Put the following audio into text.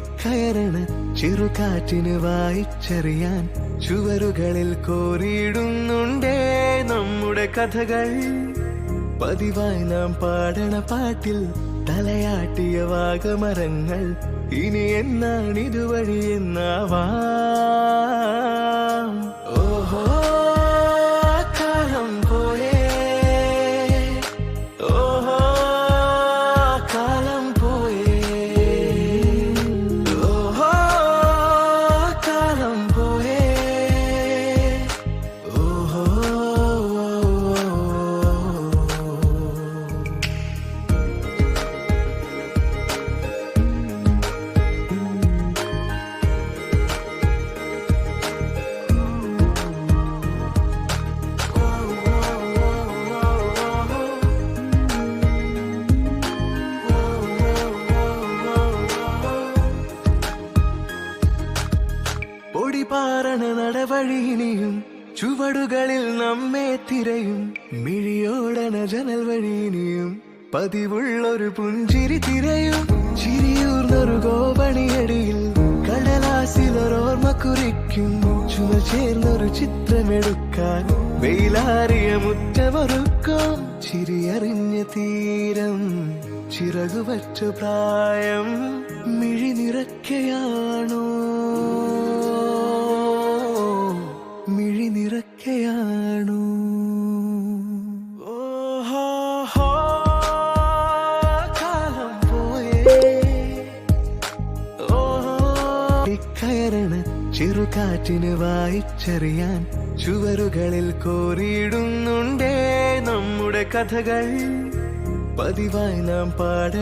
ഓടിക്കയറണ് ചെറുകാറ്റിന് വായിച്ചറിയാൻ ചുവരുകളിൽ കോറിയിടുന്നുണ്ടേ നമ്മുടെ കഥകൾ. പതിവായി നാം പാടണ പാട്ടിൽ തലയാട്ടിയ വാഗമരങ്ങൾ ഇനി എന്നാണിതുവഴി എന്നാവാം. ഓഹോ കാലം പോയേ, ഓഹോ കാലം പോയേ, ഓഹോ കാലം പോയേ, ഓഹോ. പൊടിപാറണ നടവഴിയിനിയും ചുവടുകളിൽ നമ്മെ തിരയും മിഴിയോടണ ജനൽ വഴിയിനിയും പതിവുള്ളൊരു പുഞ്ചിരി തിരയും. ചിരിയൂർന്നൊരു ഗോപണിയടിയിൽ കടലാസിലൊരോർമ്മ കുറിക്കും. ചുമ ചേർന്നൊരു ചിത്രമെടുക്കാൻ വെയിലാറിയ മുറ്റമൊരുക്കും. ചിരിയറിഞ്ഞ തീരം ചിറകുവച്ച പ്രായം മിഴി നിറയ്ക്കയാണോ, മിഴി നിറയ്ക്കയാണോ. ഓഹോ കാലം പോയേ, ഓഹോ കയറണ് ചെറുകാറ്റിന് വായിച്ചറിയാൻ ചുവരുകളിൽ കോറിയിടുന്നുണ്ടേ നമ്മുടെ കഥകൾ. പതിവായി നാം പാട